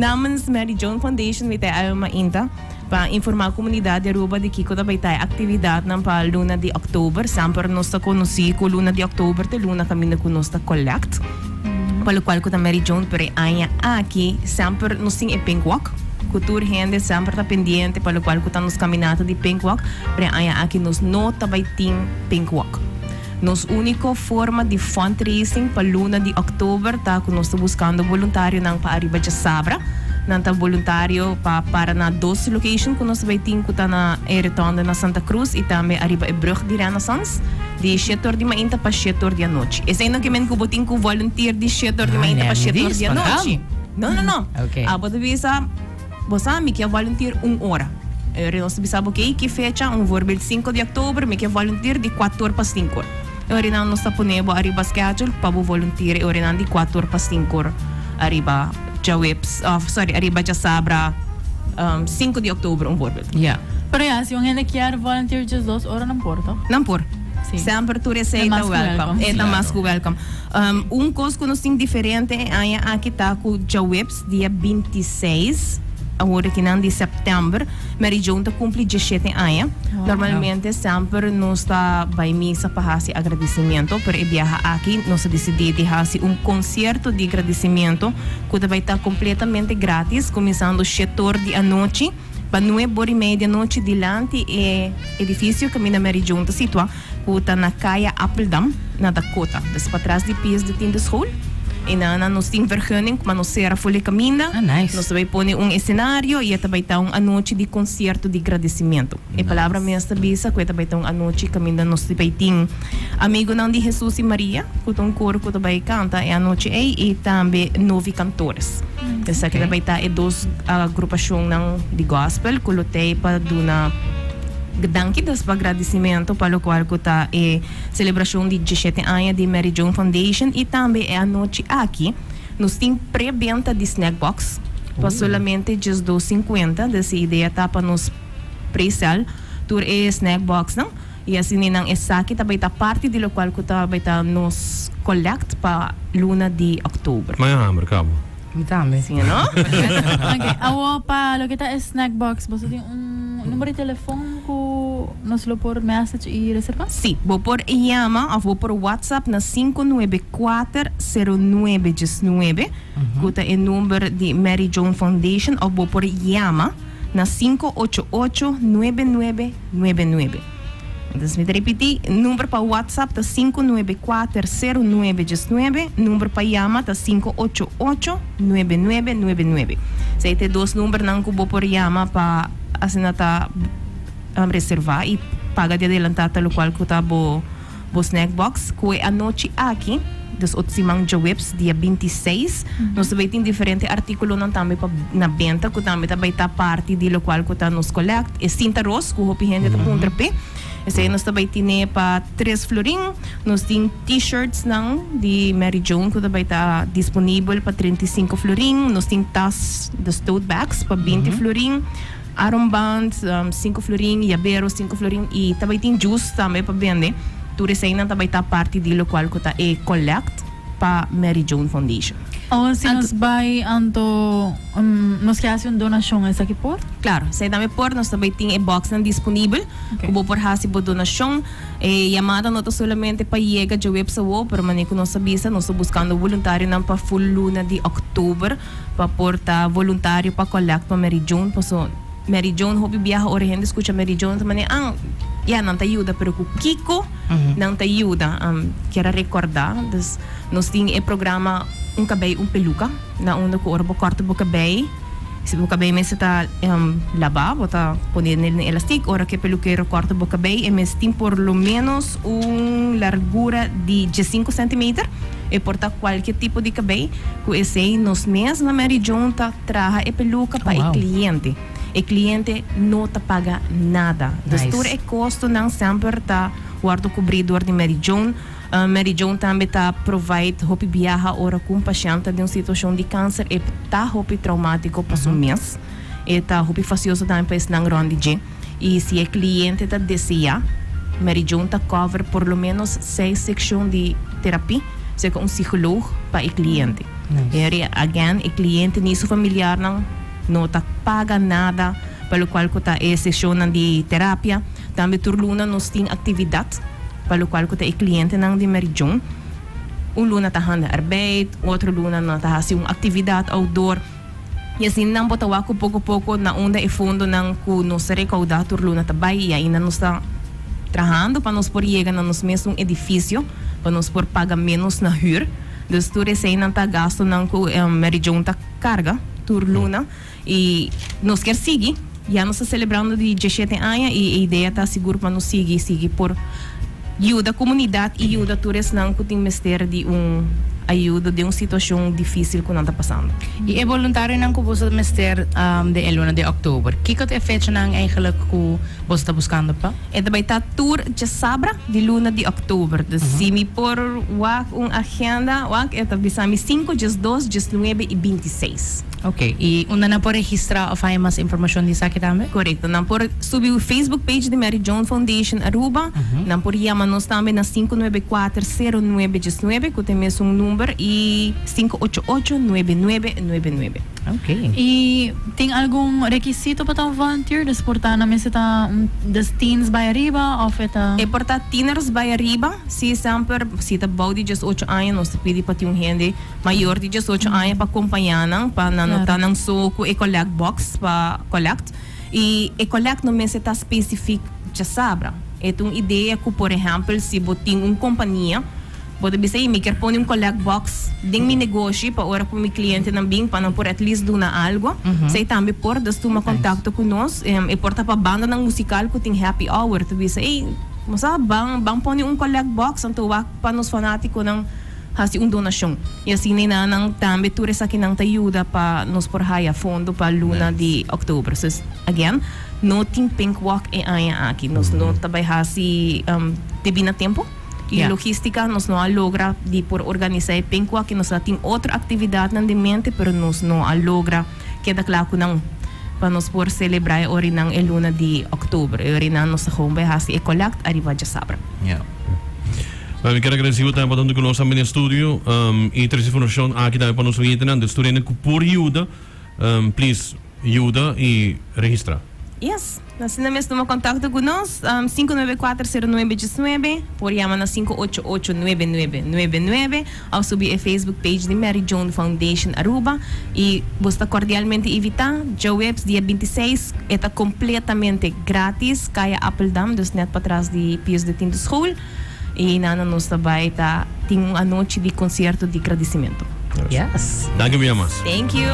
namens Mary Joan Foundation, may tayo ayaw mainta pa informar a comunidade Aruba de Kiko da baitay atividade ng pa luna de October. Sempre nos ta conosci ko luna de October te luna kami na kunos ta collect. Palo qual ko ta Mary Joan pere anya aqui sempre nos ting e pink walk. Cultura gente sempre ta pendiente palo qual ko ta nos caminata de pink walk pere anya aqui nos nota baiting pink walk. Nos único forma de fundraising pa luna de October ta ko nos buscando voluntário ng pa Arriba de Sabra. Nanta voluntário para na 2 location kung nós vai ter que na retorno na Santa Cruz e também arriba e brug de Renaissance de 7 de manhã para 7 de noite. Esse ainda que men ko botin ko volunteer de 7 de manhã para 7 de noite. Não. Okay. Bota bisa bosa mi que volunteer 1 hora. Nós bisa okay que fecha voorbeeld 5 de October mi que volunteer de 4 para 5. Orinan nós ta ponebo arriba schedule para volunteer orinan de 4 para 5 arriba arriba de Sabra 5 de October voorbeeld. Yeah. Pero ja, si yung hindi kaya volunteer just 2 horas ng porto? Não por. Sim. Sempre tu receita welcome. É da mais welcome. Coisa que nós tem diferente é aqui tá com Jawebs dia 26 agora que não de setembro, Mary Joan tá cumpre 17 anos. Normalmente sempre nós tá vai missa para fazer agradecimento, por viajar aqui nós decidimos de fazer concerto de agradecimento que vai estar completamente grátis, começando 7 da noite. Para 9h30 da noite, dilante é edifício que a Mary Joan está situado, que está na Caia Appeldam, na Dakota. Então, para trás de pies de Tindeschool. E na nós temos vergunning, mas nós será folha caminha. Nice. Nós vai pôr cenário e vai estar noite de concerto de agradecimento. E a palavra mestra bisa, que vai estar noite caminha, nós vai ter amigo não de Jesus e Maria, que um coro que vai cantar, é a noite e também 9 cantores. Então, aqui vai estar 2 agrupações de gospel, que lutei para dar Danke das agradecimento para o qual está a celebração de 17 anos de Mary Joan Foundation e também é a noite aqui. Nós temos pré-venda de snack box para solamente just $2.50. Dessa ideia está para nos pre-sell tour é snack box não? E assim nang esaki também está parte do qual que também está nos collect para luna de October. Mas é mercado. Dami. Sim, não? Okay, awo pa, lo kita snack box. Basta yung número de telefone ko nos lo por message e reserva? Sim, vou por llama ou vou por WhatsApp na 594-0919, que é o número de Mary Joan Foundation, ou vou por llama na 588-9999. Então, me repetir, número para WhatsApp tá 594-0919, número para llama tá 588-9999. Se tem 2 números não que vou por llama para assinar reservar e paga de adelantada lo qual que tá bo snack box que é a noite aqui dos Otsimang Jawebs dia 26 nós também tem diferente artículo não também na venda que também vai estar parte de lo qual que tá nos collect e cinta ros que o gente tá contra pé esse nós também tem para 3 florin nós tem t-shirts não de Mary Joan que vai estar disponível para 35 florin nós tem tas dos tote bags para 20 florin armband, 5 florin, llavero, 5 florin e também tem juice também para vender. Tudo isso ainda também está parte do qual que está collect para Mary Joan Foundation. O se nos vai anto nos que hace donasyon essa aqui por? Claro, se também por nós também tem box disponível, como por hasi por donasyon. Llamada não está solamente para chegar de web sa wo, pero manico nós sabisa, nós estamos buscando voluntário não para full luna de October para portar voluntário para collect para Mary Joan, Mary Joan, hobby viaja ora gente escucha Mary Joan também não te ajuda, pero o Kiko não te ajuda. Quero recordar, nós temos o programa cabelo peluca, na onde o orbo corta o cabelo, se o cabelo me está lavar, bota poner no elástico, ora que peluqueiro corta o cabelo, e me tem por lo menos largura de 5 cm e porta qualquer tipo de cabelo, que esse nos meses na Mary Joan traga a peluca para o cliente. O cliente não te paga nada. Nice. Então, o custo não sempre está guarda o cobridor de Mary Joan. Mary Joan também está provide hopi viaja ora com paciente de uma situação de câncer e está hopi traumático para o mês. E está hopi facioso também para esse grande. E se o cliente está deseja, Mary Joan está cover por lo menos 6 secções de terapia, seja psicólogo para o cliente. Nice. Again, cliente nisso familiar não tá paga nada, pelo qual ko ta sessão de terapia. Também turluna nos tem atividade, pelo qual ko ta cliente nang de Meridion. Luna tá handa arbeid, outro luna na tá uma atividade outdoor. E assim não bota wako pouco na onda e fundo nang ku nos recauda turluna tabay e ainda nos tá trabajando para nos por chegar na nos mesmo edifício, para nos por pagar menos na huur. Dus tu recém não tá gasto nang ku Meridion tá carga turluna e nos quer seguir. Já nós está celebrando de 17 anos e a ideia tá seguro para nos seguir por ajuda a comunidade e ajuda a todos não que tem mistério de ajuda de uma situação difícil que não está passando. E é voluntário não que você mister de 11 de outubro. Que é a fecha não eigenlijk que você está buscando pa? É também tá tour de sabra de luna de outubro. Dus se me por uma agenda, é também 5, 12, 19 e 26. Ok. E una na por registrar of hay mais informação disso aqui também? Correto. Não por subir o Facebook page de Meridion Foundation Aruba. Não por chamar-nos também na 594-0919, que tem mesmo número, e 588-9999. Ok. E tem algum requisito para um volunteer? Desportar na mesa das teens by arriba? Ou É portar teeners by arriba. Se sempre, se tá bom de 18 anos, nós pedimos para ter um gente maior de 18 anos para acompanhar, para anotar ng soco e collect box para collect. E collect no mesa está específico de sabra. É uma ideia que, por exemplo, se você tem uma companhia, pode dizer, me quer pôr um collect box dentro meu negócio para ora para o meu cliente também, para não por at least donar algo. Sei também por das tu uma contato conosco e porta para banda ng musical que tem happy hour. Tu diz, mas bang pôr um collect box ang tuwak para nos fanático ng hasi donasyon. E assim na nang também tu res aqui nang ayuda para nos por haya fundo para luna de outubro. So again, no ting pink walk e aya aqui. Nos no tabay hasi tebi na tempo. E logística nos não logra de por organizar pink walk, nos tem outra atividade na mente, pero nos não logra que da claro nang para nos por celebrar ori nang luna de outubro. Ori nang nos home by hasi e collect arriba de sabra. Yeah. Eu quero agradecer o tempo que nós estamos no estúdio e trazer informação aqui também para nós ver do estúdio que por ajuda, please ajuda e registra. Yes, nós temos um contato conosco 594-0919, por chamar na 588-9999 ou subir a Facebook page de Meridion Foundation Aruba e você cordialmente invitar Joeps dia 26 está completamente grátis, cai a Apple Dam, dus net para trás de Pius de Tinto School. E nana nos também tem uma noite de concerto de agradecimento. Yes. Danke, Miamas. Thank you.